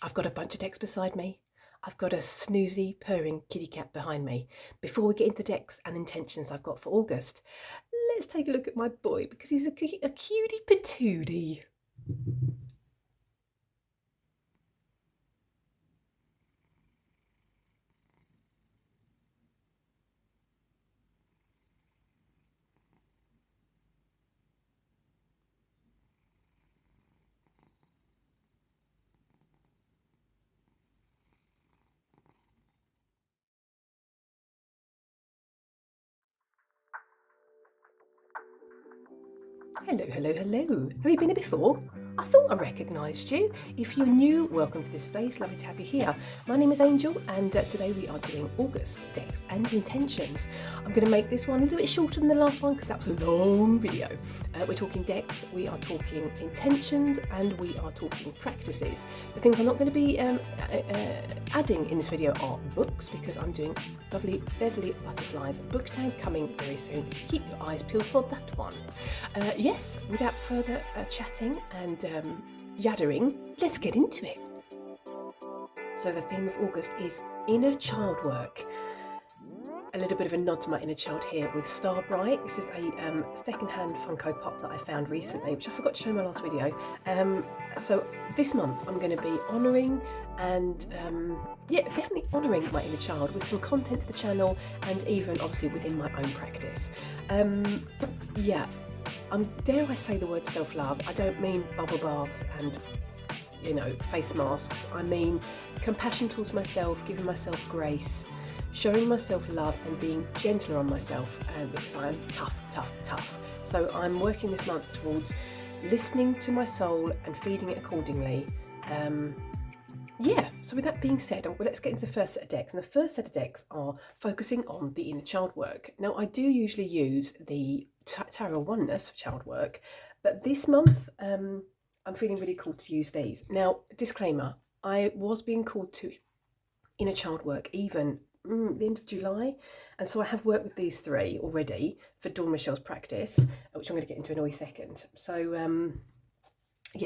I've got a bunch of decks beside me. I've got a snoozy, purring kitty cat behind me. Before we get into decks and intentions I've got for August, let's take a look at my boy because he's a cutie patootie. Hello, hello, hello. Have you been here before? I thought I recognised you. If you're new, welcome to this space. Lovely to have you here. My name is Angel, and today we are doing August decks and intentions. I'm going to make this one a little bit shorter than the last one because that was a long video. We're talking decks, we are talking intentions, and we are talking practices. The things I'm not going to be adding in this video are books because I'm doing lovely Beverly Butterfly's book tag coming very soon. Keep your eyes peeled for that one. Yes, without further chatting and yaddering, let's get into it. So the theme of August is inner child work. A little bit of a nod to my inner child here with Star Bright. This is a second-hand Funko Pop that I found recently, which I forgot to show in my last video. So this month I'm going to be honouring and definitely honouring my inner child with some content to the channel and even obviously within my own practice. Dare I say the word self-love? I don't mean bubble baths and, face masks. I mean compassion towards myself, giving myself grace, showing myself love and being gentler on myself, because I am tough. So I'm working this month towards listening to my soul and feeding it accordingly. So with that being said, let's get into the first set of decks. And the first set of decks are focusing on the inner child work. Now, I do usually use the Tarot Oneness for child work, but this month I'm feeling really called to use these. Now, disclaimer, I was being called to inner child work even the end of July, and so I have worked with these three already for Dawn Michelle's practice, which I'm going to get into in a wee second. So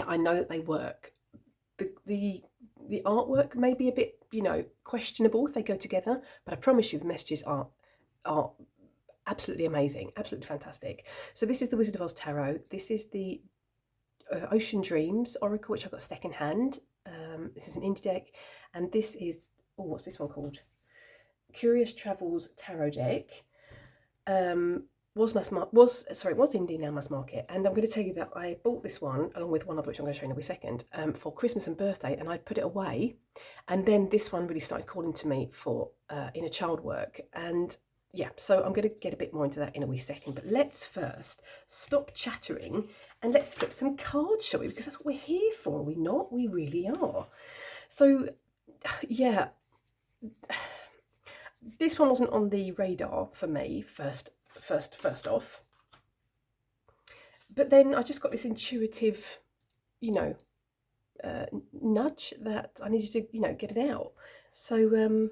I know that they work. The artwork may be a bit, questionable if they go together, but I promise you the messages are absolutely amazing, absolutely fantastic. So this is the Wizard of Oz Tarot. This is the Ocean Dreams Oracle, which I got second hand. This is an indie deck, and this is, what's this one called? Curious Travels Tarot deck. Was indie, now mass market, and I'm going to tell you that I bought this one along with one other which I'm going to show you in a wee second for Christmas and birthday, and I put it away, and then this one really started calling to me for inner child work, and so I'm going to get a bit more into that in a wee second, but let's first stop chattering and let's flip some cards, shall we, because that's what we're here for, are we not? We really are. So this one wasn't on the radar for me first off, but then I just got this intuitive nudge that I needed to get it out, so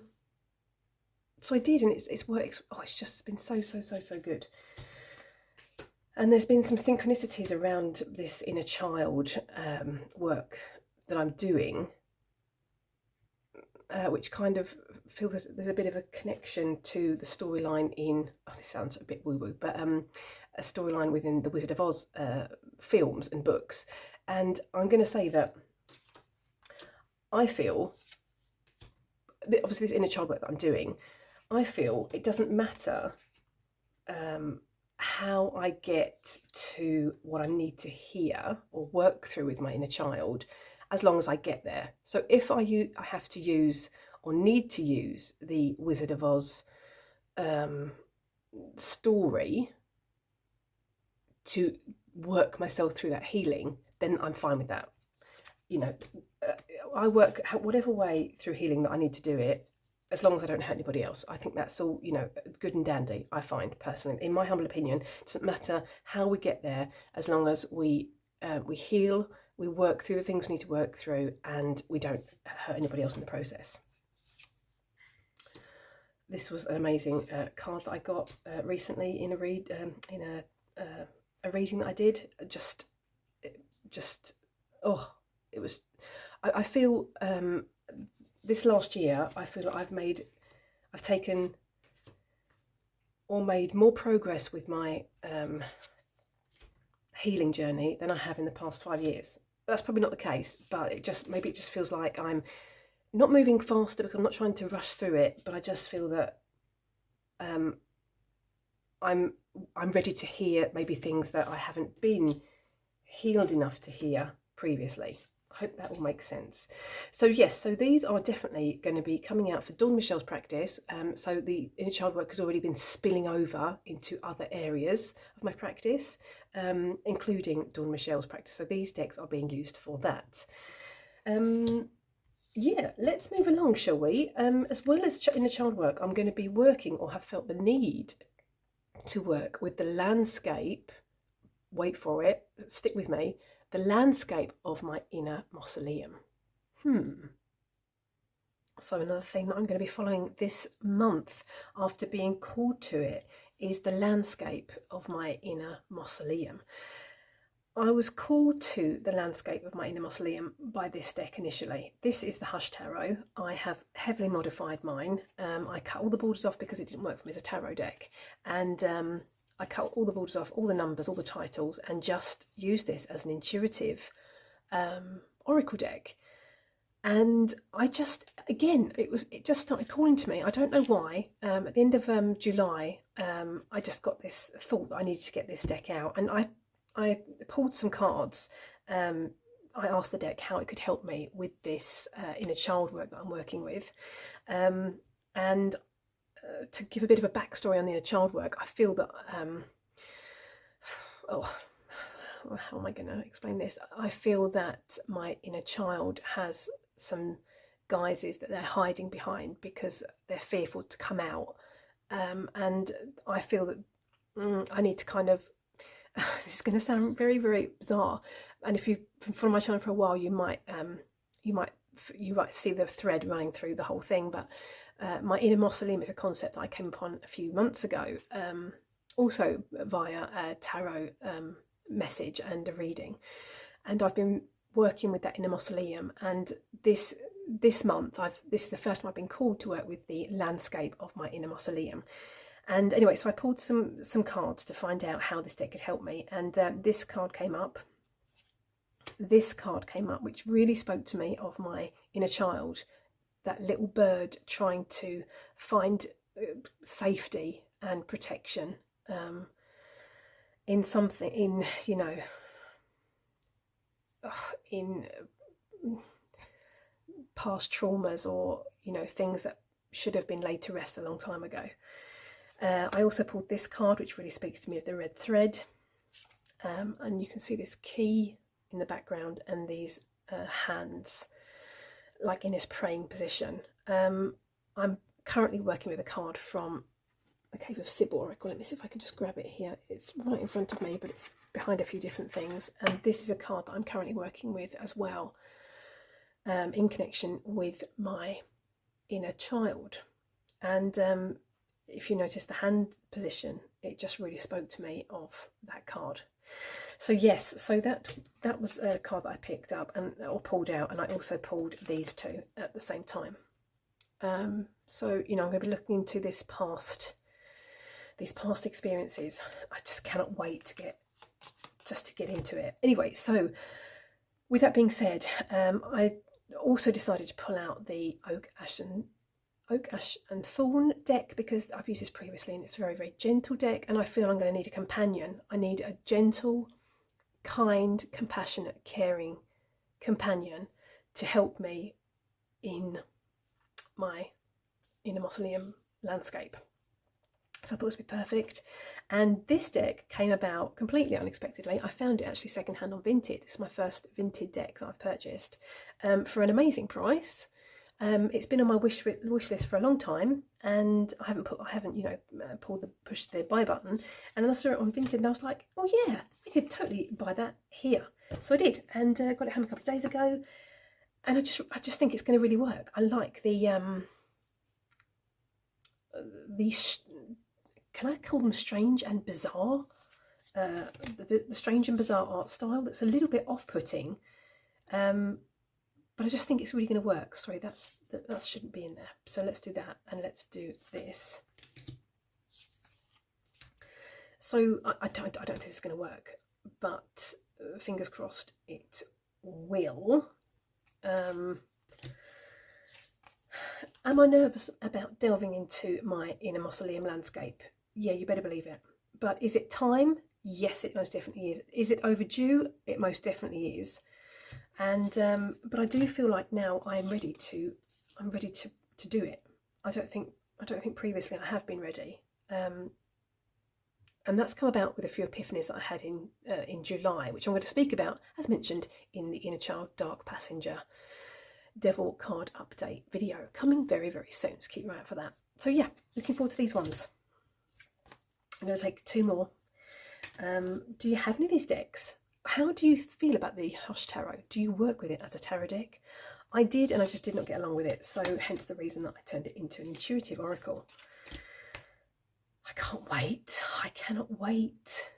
I did, and it's worked. It's just been so good. And there's been some synchronicities around this inner child work that I'm doing, which kind of feels there's a bit of a connection to the storyline in, this sounds a bit woo-woo, but a storyline within the Wizard of Oz films and books. And I'm going to say that I feel, obviously this inner child work that I'm doing, I feel it doesn't matter how I get to what I need to hear or work through with my inner child, as long as I get there. So if I have to use or need to use the Wizard of Oz story to work myself through that healing, then I'm fine with that. I work whatever way through healing that I need to do it, as long as I don't hurt anybody else. I think that's all, good and dandy, I find, personally. In my humble opinion, it doesn't matter how we get there, as long as we heal, we work through the things we need to work through, and we don't hurt anybody else in the process. This was an amazing card that I got recently in a reading that I did. It was, I feel this last year, I feel like I've taken or made more progress with my healing journey than I have in the past 5 years. That's probably not the case, but maybe it just feels like I'm not moving faster because I'm not trying to rush through it, but I just feel that I'm ready to hear maybe things that I haven't been healed enough to hear previously. I hope that all makes sense. So yes, so these are definitely going to be coming out for Dawn Michelle's practice. So the inner child work has already been spilling over into other areas of my practice, including Dawn Michelle's practice. So these decks are being used for that. Yeah, let's move along, shall we? As well as inner child work, I'm going to be working, or have felt the need to work with the landscape. Wait for it, stick with me. The landscape of my inner mausoleum. So another thing that I'm going to be following this month after being called to it is the landscape of my inner mausoleum. I was called to the landscape of my inner mausoleum by this deck initially. This is the Hush Tarot. I have heavily modified mine. I cut all the borders off because it didn't work for me as a tarot deck. And I cut all the borders off, all the numbers, all the titles, and just used this as an intuitive oracle deck. And I just, again, it just started calling to me. I don't know why. At the end of July, I just got this thought that I needed to get this deck out. And I pulled some cards. I asked the deck how it could help me with this inner child work that I'm working with. And to give a bit of a backstory on the inner child work, I feel that, how am I going to explain this? I feel that my inner child has some guises that they're hiding behind because they're fearful to come out. And I feel that I need to kind of, this is going to sound very, very bizarre. And if you've been following my channel for a while, you might see the thread running through the whole thing. But my inner mausoleum is a concept that I came upon a few months ago, also via a tarot message and a reading. And I've been working with that inner mausoleum. And this month, this is the first time I've been called to work with the landscape of my inner mausoleum. And anyway, so I pulled some cards to find out how this deck could help me. And this card came up. This card came up, which really spoke to me of my inner child, that little bird trying to find safety and protection in something, in past traumas, or things that should have been laid to rest a long time ago. I also pulled this card, which really speaks to me of the red thread, and you can see this key in the background and these hands like in this praying position. I'm currently working with a card from the Cave of Sybil Oracle. Let me see if I can just grab it here. It's right in front of me, but it's behind a few different things, and this is a card that I'm currently working with as well, in connection with my inner child. And if you notice the hand position, it just really spoke to me of that card. So yes, so that was a card that I picked up or pulled out, and I also pulled these two at the same time. So I'm going to be looking into these past experiences. I just cannot wait to get into it. Anyway, so with that being said, I also decided to pull out the Oak, Ash and Thorn deck, because I've used this previously and it's a very, very gentle deck, and I feel I'm going to need a companion. I need a gentle, kind, compassionate, caring companion to help me in my inner mausoleum landscape. So I thought this would be perfect. And this deck came about completely unexpectedly. I found it actually secondhand on Vinted. It's my first Vinted deck that I've purchased for an amazing price. It's been on my wish list for a long time, and I haven't pushed the buy button. And then I saw it on Vinted, and I was like, oh yeah, I could totally buy that here. So I did, and got it home a couple of days ago. And I just think it's going to really work. I like can I call them strange and bizarre? The strange and bizarre art style that's a little bit off-putting. but I just think it's really going to work. Sorry, that shouldn't be in there. So let's do that, and let's do this. So I don't think it's going to work, but fingers crossed it will. Am I nervous about delving into my inner mausoleum landscape? Yeah, you better believe it. But is it time? Yes, it most definitely is. Is it overdue? It most definitely is. And but I do feel like now I'm ready to do it. I don't think previously I have been ready. And that's come about with a few epiphanies that I had in July, which I'm going to speak about, as mentioned, in the Inner Child Dark Passenger Devil card update video, coming very, very soon. So keep your eye out for that. So yeah, looking forward to these ones. I'm going to take 2 more. Do you have any of these decks? How do you feel about the Hush Tarot? Do you work with it as a tarot deck? I did, and I just did not get along with it. So hence the reason that I turned it into an intuitive oracle. I can't wait. I cannot wait.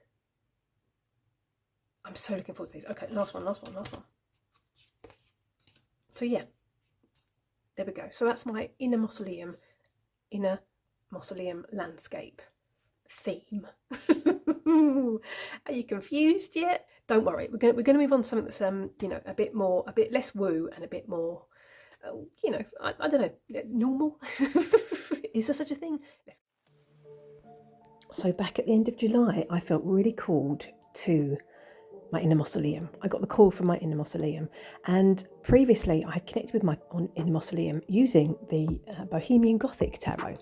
I'm so looking forward to these. Okay, last one. So yeah, there we go. So that's my inner mausoleum landscape theme. Are you confused yet? Don't worry. We're going to move on to something that's a bit less woo and a bit more, I don't know, normal. Is there such a thing? So back at the end of July, I felt really called to my inner mausoleum. I got the call from my inner mausoleum, and previously I had connected with my inner mausoleum using the Bohemian Gothic tarot.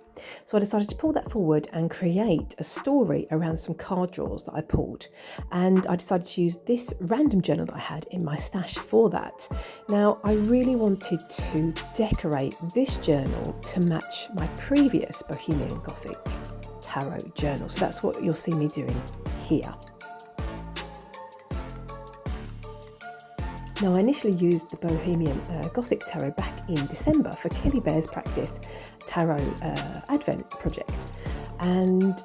So I decided to pull that forward and create a story around some card draws that I pulled, and I decided to use this random journal that I had in my stash for that. Now I really wanted to decorate this journal to match my previous Bohemian Gothic tarot journal, so that's what you'll see me doing here. Now, I initially used the Bohemian Gothic Tarot back in December for Kelly Bear's Practice Tarot Advent project, and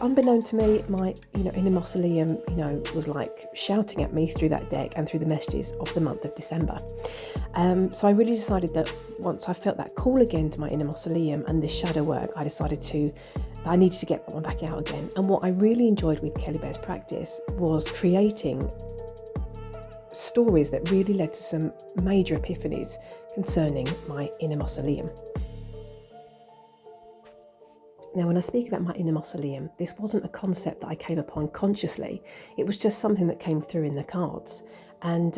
unbeknown to me, my inner mausoleum was like shouting at me through that deck and through the messages of the month of December. So I really decided that once I felt that call again to my inner mausoleum and this shadow work, I decided I needed to get that one back out again. And what I really enjoyed with Kelly Bear's Practice was creating stories that really led to some major epiphanies concerning my inner mausoleum. Now, when I speak about my inner mausoleum, this wasn't a concept that I came upon consciously. It was just something that came through in the cards, and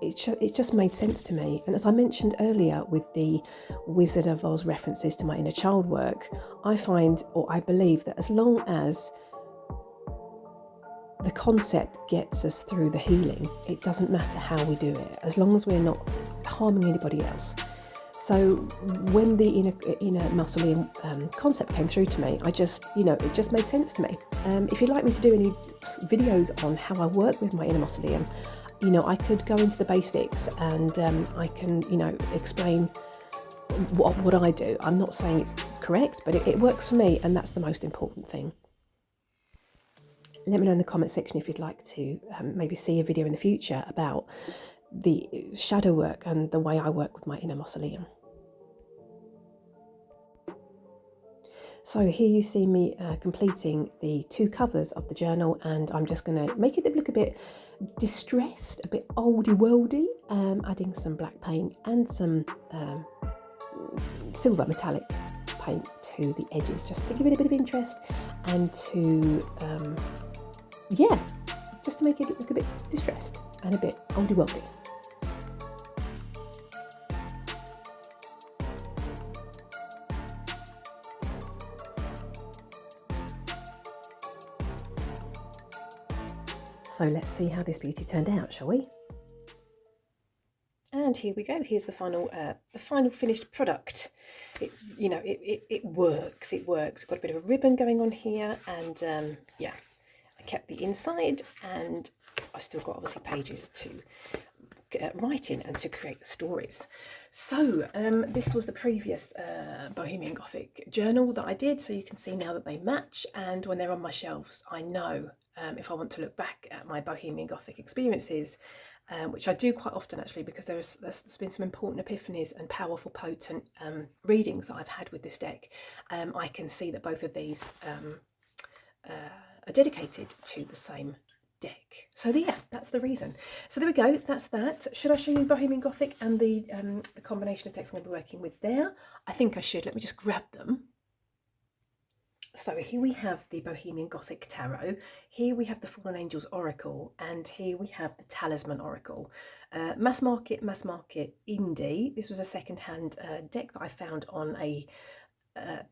it just made sense to me. And as I mentioned earlier with the Wizard of Oz references to my inner child work, I find, or I believe, that as long as the concept gets us through the healing, it doesn't matter how we do it, as long as we're not harming anybody else. So when the inner mausoleum concept came through to me, it just made sense to me. If you'd like me to do any videos on how I work with my inner mausoleum, I could go into the basics, and I can explain what I do. I'm not saying it's correct, but it works for me, and that's the most important thing. Let me know in the comment section if you'd like to maybe see a video in the future about the shadow work and the way I work with my inner mausoleum. So here you see me completing the 2 covers of the journal, and I'm just going to make it look a bit distressed, a bit oldie-worldy, adding some black paint and some silver metallic paint to the edges, just to give it a bit of interest and to just to make it look a bit distressed and a bit oldie-worldy. So let's see how this beauty turned out, shall we? And here we go. Here's the final finished product. It works. It works. We've got a bit of a ribbon going on here, and I kept the inside, and I've still got obviously pages to write in and to create the stories. So this was the previous Bohemian Gothic journal that I did, so you can see now that they match, and when they're on my shelves, I know if I want to look back at my Bohemian Gothic experiences, which I do quite often actually, because there's been some important epiphanies and powerful, potent readings that I've had with this deck. I can see that both of these are dedicated to the same deck. So yeah, that's the reason. So there we go, that's that. Should I show you Bohemian Gothic and the combination of decks I'm going to be working with there? I think I should. Let me just grab them. So here we have the Bohemian Gothic Tarot, here we have the Fallen Angels Oracle, and here we have the Talisman Oracle. Mass market, indie. This was a second-hand deck that I found on a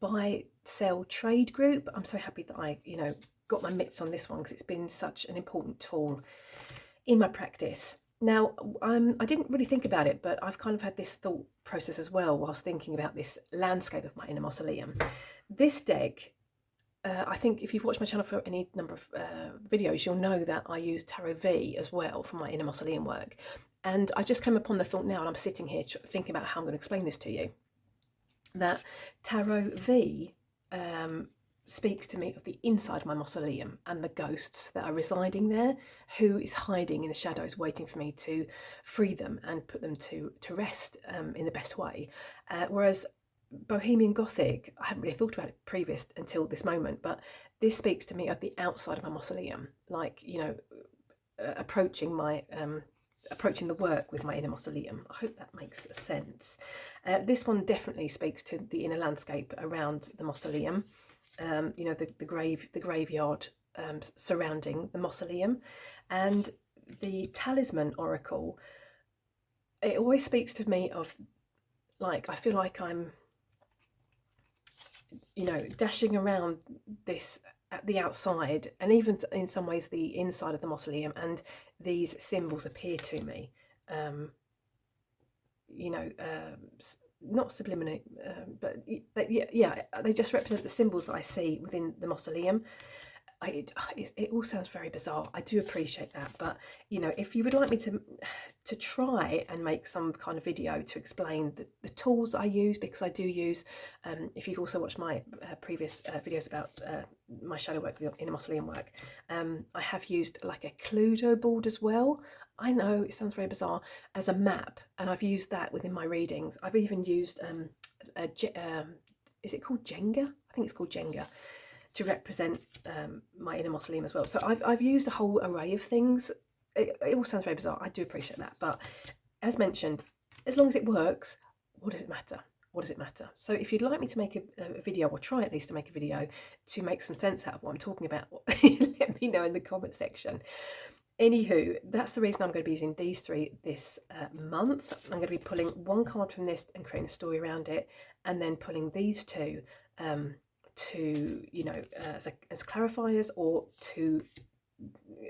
buy, sell, trade group. I'm so happy that I, got my mitts on this one, because it's been such an important tool in my practice. Now, I didn't really think about it, but I've kind of had this thought process as well whilst thinking about this landscape of my inner mausoleum. This deck, I think if you've watched my channel for any number of videos, you'll know that I use Tarot V as well for my inner mausoleum work. And I just came upon the thought now, and I'm sitting here thinking about how I'm going to explain this to you, that Tarot V speaks to me of the inside of my mausoleum and the ghosts that are residing there, who is hiding in the shadows waiting for me to free them and put them to rest in the best way. Whereas Bohemian Gothic, I hadn't really thought about it previous until this moment, but this speaks to me of the outside of my mausoleum, like, approaching the work with my inner mausoleum. I hope that makes sense. This one definitely speaks to the inner landscape around the mausoleum, the graveyard surrounding the mausoleum. And the Talisman Oracle, it always speaks to me of, like, I feel like I'm dashing around this at the outside, and even in some ways the inside of the mausoleum, and these symbols appear to me, not subliminal, but they just represent the symbols that I see within the mausoleum. It all sounds very bizarre. I do appreciate that, but if you would like me to try and make some kind of video to explain the tools that I use, because I do use, if you've also watched my previous videos about my shadow work, the inner mausoleum work, I have used like a Cluedo board as well. I know it sounds very bizarre, as a map, and I've used that within my readings. I've even used is it called Jenga? I think it's called Jenga, to represent my inner mausoleum as well. So I've used a whole array of things. It all sounds very bizarre. I do appreciate that. But as mentioned, as long as it works, what does it matter? What does it matter? So if you'd like me to make a video, or try at least to make a video to make some sense out of what I'm talking about, let me know in the comment section. Anywho, that's the reason I'm going to be using these three this month. I'm going to be pulling one card from this and creating a story around it, and then pulling these two to as clarifiers, or to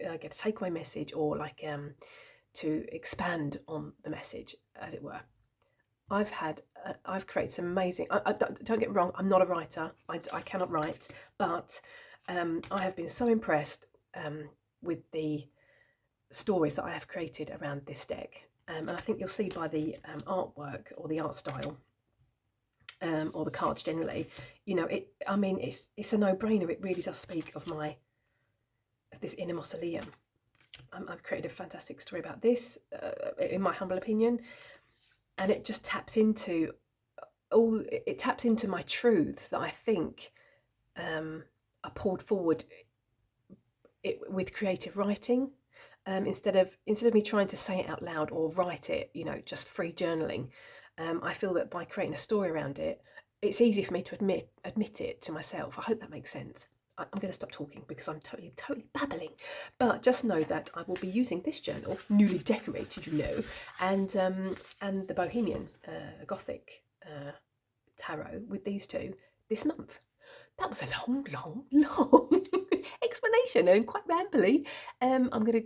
get a takeaway message, or like to expand on the message, as it were. I've created some amazing, don't get me wrong, I'm not a writer, I cannot write, but I have been so impressed with the stories that I have created around this deck, and I think you'll see by the artwork, or the art style, or the cards generally, it's a no-brainer. It really does speak of this inner mausoleum. I've created a fantastic story about this, in my humble opinion, and it just taps into my truths that I think are poured forward with creative writing, instead of me trying to say it out loud or write it, just free journaling. I feel that by creating a story around it, it's easy for me to admit it to myself. I hope that makes sense. I'm going to stop talking because I'm totally babbling. But just know that I will be using this journal, newly decorated, and the Bohemian Gothic Tarot with these two this month. That was a long explanation, and quite rambly. I'm going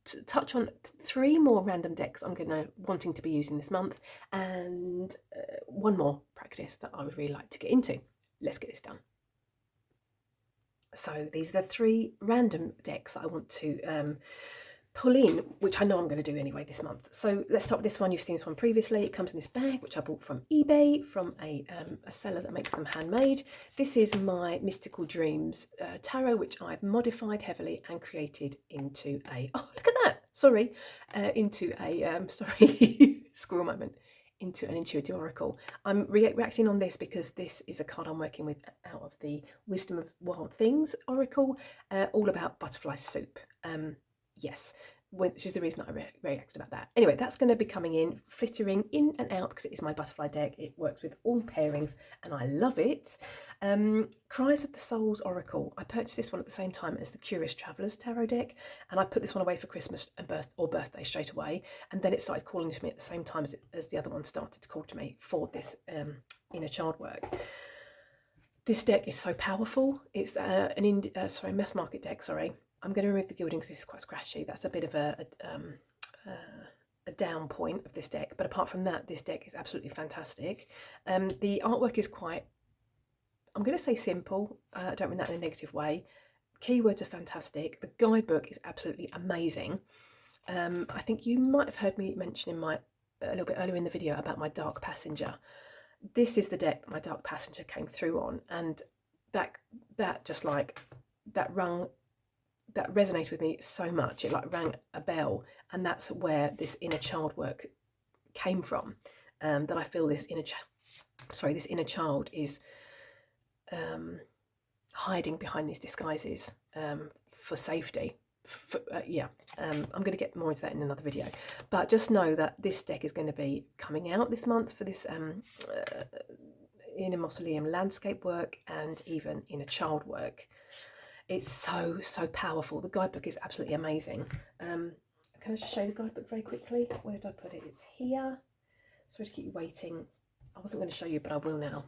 to touch on 3 more random decks I'm wanting to be using this month, and one more practice that I would really like to get into. Let's get this done. So these are the 3 random decks that I want to pull in, which I know I'm going to do anyway this month. So let's start with this one. You've seen this one previously. It comes in this bag, which I bought from eBay, from a seller that makes them handmade. This is my Mystical Dreams tarot, which I've modified heavily and created into a, oh, look at that, sorry, into a, sorry, squirrel moment, into an intuitive oracle. I'm reacting on this because this is a card I'm working with out of the Wisdom of Wild Things oracle, all about butterfly soup. Yes, which is the reason that I reacted about that. Anyway, that's going to be coming in, flittering in and out because it is my butterfly deck. It works with all pairings and I love it. Cries of the Souls Oracle. I purchased this one at the same time as the Curious Traveller's Tarot deck, and I put this one away for Christmas and birthday straight away. And then it started calling to me at the same time as the other one started to call to me for this inner child work. This deck is so powerful. It's a mass market deck, sorry. I'm going to remove the gilding because this is quite scratchy. That's a bit of a down point of this deck. But apart from that, this deck is absolutely fantastic. The artwork is quite, I'm going to say simple. I don't mean that in a negative way. Keywords are fantastic. The guidebook is absolutely amazing. I think you might have heard me mention a little bit earlier in the video about my Dark Passenger. This is the deck that my Dark Passenger came through on, and that just like that resonated with me so much. It like rang a bell, and that's where this inner child work came from. That I feel this inner child is hiding behind these disguises for safety. I'm going to get more into that in another video, but just know that this deck is going to be coming out this month for this inner Mausoleum landscape work and even inner child work. It's so powerful. The guidebook is absolutely amazing. Can I just show you the guidebook very quickly? Where did I put it? It's here. Sorry to keep you waiting. I wasn't going to show you, but I will now.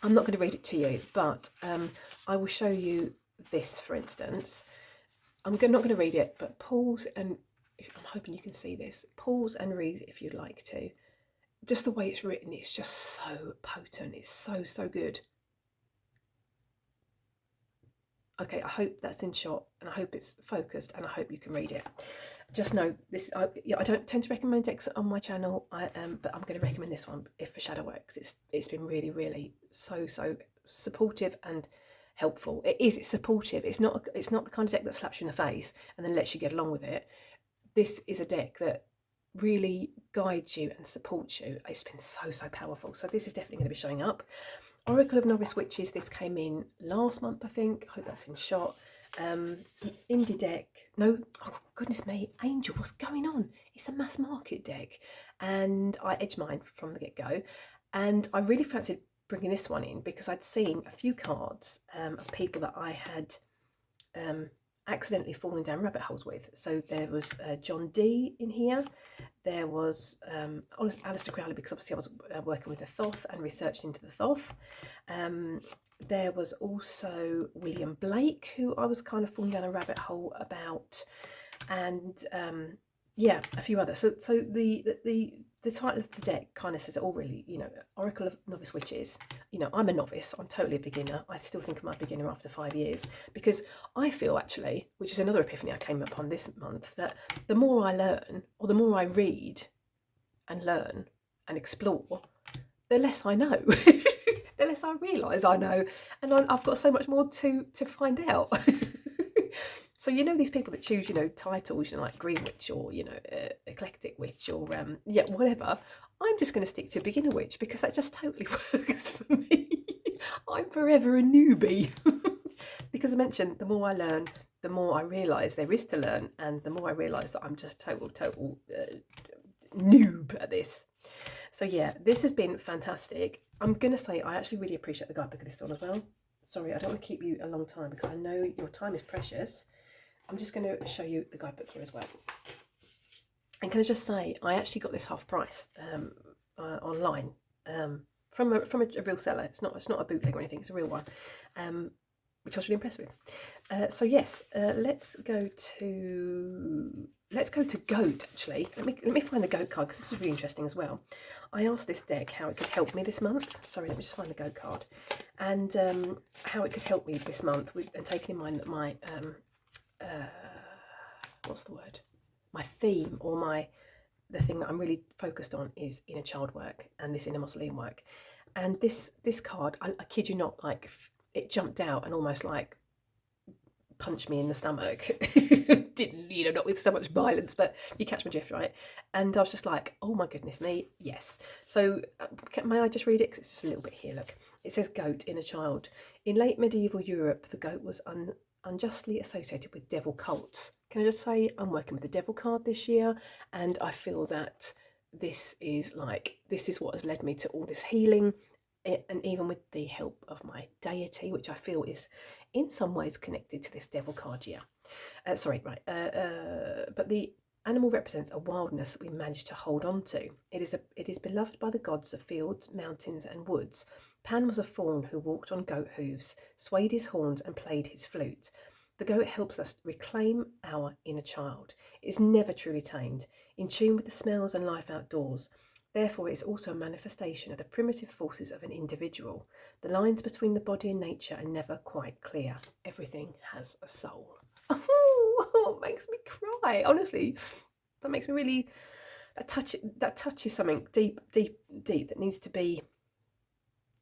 I'm not going to read it to you, but I will show you this, for instance. I'm not going to read it, but pause, and I'm hoping you can see this. Pause and read if you'd like to. Just the way it's written, it's just so potent. It's so good. Okay, I hope that's in shot, and I hope it's focused, and I hope you can read it. Just know this. I don't tend to recommend decks on my channel, but I'm going to recommend this one if for shadow work, because it's been really so supportive and helpful. It's supportive. It's not the kind of deck that slaps you in the face and then lets you get along with it. This is a deck that really guides you and supports you. It's been so powerful. So this is definitely going to be showing up. Oracle of Novice Witches, this came in last month, I think. I hope that's in shot. Indie deck. No, oh goodness me, Angel, what's going on? It's a mass market deck. And I edged mine from the get-go. And I really fancied bringing this one in because I'd seen a few cards of people that I had accidentally fallen down rabbit holes with. So there was John D in here. There was Alistair Crowley, because obviously I was working with the Thoth and researched into the Thoth. There was also William Blake, who I was kind of falling down a rabbit hole about, and yeah, a few others. So the title of the deck kind of says it all, really. You know, Oracle of Novice Witches. You know, I'm a novice. I'm totally a beginner. I still think I'm a beginner after 5 years, because I feel actually, which is another epiphany I came upon this month, that the more I learn, or the more I read and learn and explore, the less I know. The less I realise I know, and I've got so much more to find out. So, you know, these people that choose, you know, titles, you know, like Green Witch, or, you know, Eclectic Witch, or yeah, whatever. I'm just going to stick to Beginner Witch, because that just totally works for me. I'm forever a newbie. Because I mentioned, the more I learn, the more I realise there is to learn, and the more I realise that I'm just a total noob at this. So yeah, this has been fantastic. I'm going to say I actually really appreciate the guidebook of this one as well. Sorry, I don't want to keep you a long time, because I know your time is precious. I'm just going to show you the guidebook here as well. And can I just say, I actually got this half price online from a real seller. It's not a bootleg or anything. It's a real one, which I was really impressed with. So yes, let's go to Goat. Actually, let me find the Goat card, because this is really interesting as well. I asked this deck how it could help me this month. Sorry, let me just find the Goat card, and how it could help me this month, and taking in mind that my what's the word? My theme, or the thing that I'm really focused on is inner child work and this inner mausoleum work. And this card, I kid you not, like it jumped out and almost like punched me in the stomach. Didn't, not with so much violence, but you catch my drift, right? And I was just like, oh my goodness me, yes. So may I just read it? Because it's just a little bit here, look. It says goat, inner child. In late medieval Europe, the goat was unjustly associated with devil cults. Can I just say, I'm working with the devil card this year, and I feel that this is what has led me to all this healing, and even with the help of my deity, which I feel is in some ways connected to this devil card here. But the animal represents a wildness that we managed to hold on to. It is beloved by the gods of fields, mountains, and woods. Pan was a faun who walked on goat hooves, swayed his horns, and played his flute. The goat helps us reclaim our inner child. It is never truly tamed, in tune with the smells and life outdoors. Therefore, it is also a manifestation of the primitive forces of an individual. The lines between the body and nature are never quite clear. Everything has a soul. Oh, it makes me cry. Honestly, that makes me really... That touches something deep that needs to be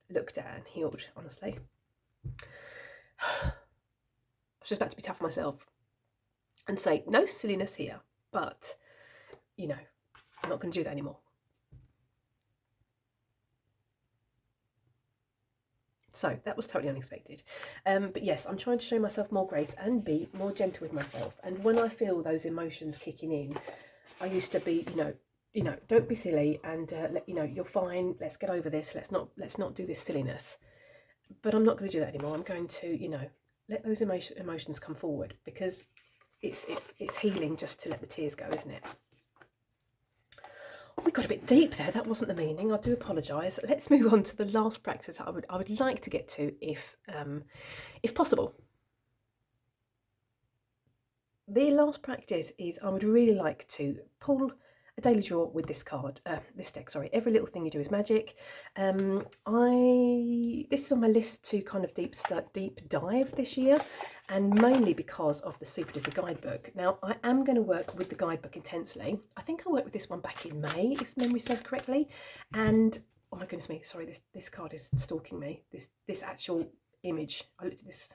looked at and healed, honestly. I was just about to be tough on myself and say, no silliness here, but, I'm not going to do that anymore. So that was totally unexpected. But yes, I'm trying to show myself more grace and be more gentle with myself. And when I feel those emotions kicking in, I used to be, don't be silly and you're fine. Let's get over this. Let's not do this silliness. But I'm not going to do that anymore. I'm going to, let those emotions come forward, because it's healing just to let the tears go, isn't it? We got a bit deep there. That wasn't the meaning. I do apologise. Let's move on to the last practice I would like to get to, if possible. The last practice is I would really like to pull a daily draw with this card, this deck. Sorry, every little thing you do is magic. This is on my list to kind of deep dive this year, and mainly because of the Super Duper guidebook. Now, I am going to work with the guidebook intensely. I think I worked with this one back in May, if memory serves correctly. And oh my goodness me, sorry, this card is stalking me. This actual image. I looked at this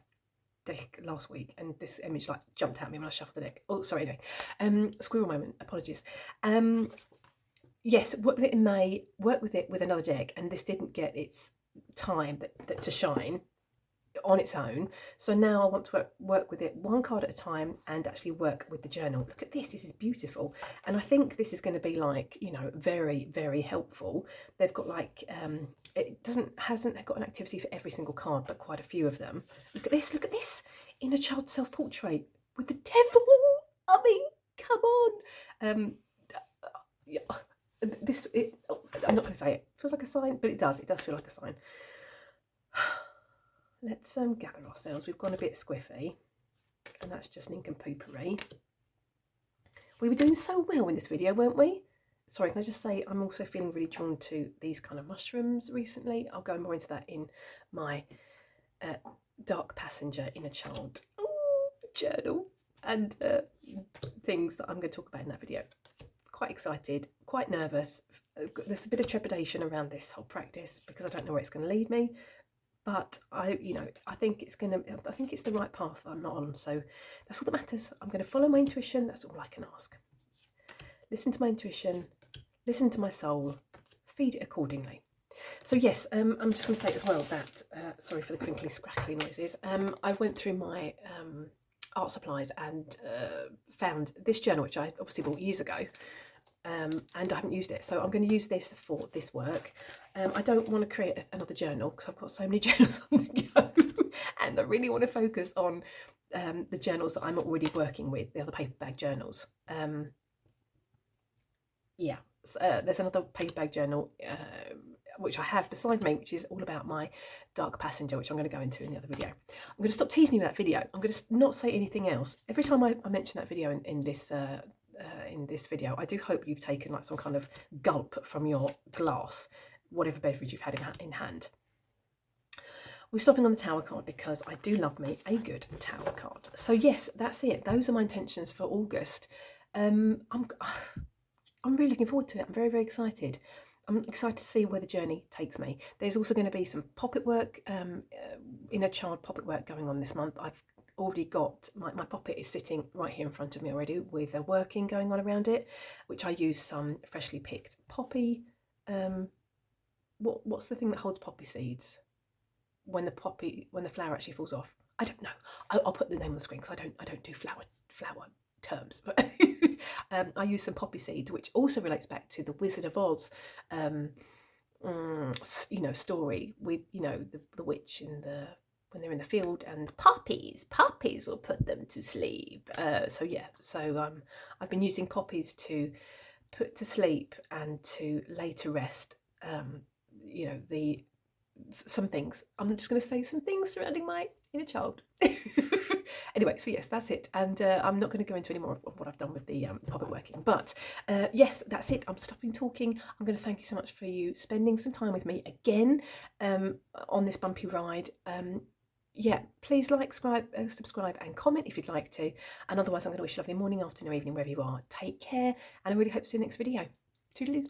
deck last week and this image like jumped at me when I shuffled the deck. Oh, sorry, no. Squirrel moment, apologies. Yes, worked with it in May, worked with it with another deck, and this didn't get its time that to shine on its own. So now I want to work with it one card at a time and actually work with the journal. Look at this is beautiful. And I think this is going to be like, very, very helpful. They've got like, it hasn't got an activity for every single card, but quite a few of them. Look at this, inner child self-portrait with the devil. I mean, come on. Yeah, I'm not going to say it feels like a sign, but it does feel like a sign. Let's gather ourselves. We've gone a bit squiffy, and that's just nincompoopery. We were doing so well in this video, weren't we? Sorry, can I just say I'm also feeling really drawn to these kind of mushrooms recently. I'll go more into that in my Dark Passenger Inner Child journal and things that I'm going to talk about in that video. Quite excited, quite nervous. There's a bit of trepidation around this whole practice because I don't know where it's going to lead me. But I think it's the right path that I'm not on. So that's all that matters. I'm going to follow my intuition. That's all I can ask. Listen to my intuition. Listen to my soul. Feed it accordingly. So yes, I'm just going to say as well that sorry for the crinkly, scrackly noises. I went through my art supplies and found this journal, which I obviously bought years ago. And I haven't used it, so I'm going to use this for this work. I don't want to create another journal because I've got so many journals on the go, and I really want to focus on the journals that I'm already working with, the other paper bag journals. There's another paper bag journal which I have beside me, which is all about my Dark Passenger, which I'm going to go into in the other video. I'm going to stop teasing you about that video. I'm going to not say anything else. Every time I mention that video in this video, I do hope you've taken like some kind of gulp from your glass, whatever beverage you've had in hand. we're stopping on the tower card because I do love me a good tower card. So yes, that's it. Those are my intentions for August. I'm really looking forward to it. I'm very, very excited. I'm excited to see where the journey takes me. There's also going to be some poppet work, inner child poppet work going on this month. I've already got, my poppet is sitting right here in front of me already with a working going on around it, which I use some freshly picked poppy, what's the thing that holds poppy seeds? When the flower actually falls off. I don't know. I'll put the name on the screen because I don't do flower terms. I use some poppy seeds, which also relates back to the Wizard of Oz, story with the witch in when they're in the field and puppies will put them to sleep. I've been using poppies to put to sleep and to lay to rest. Some things. I'm just going to say some things surrounding my inner child. Anyway, so yes, that's it. And I'm not going to go into any more of what I've done with the puppet working. But yes, that's it. I'm stopping talking. I'm going to thank you so much for you spending some time with me again on this bumpy ride. Please like, subscribe and comment if you'd like to. And otherwise, I'm going to wish you a lovely morning, afternoon, evening, wherever you are. Take care. And I really hope to see you in the next video. Toodaloo.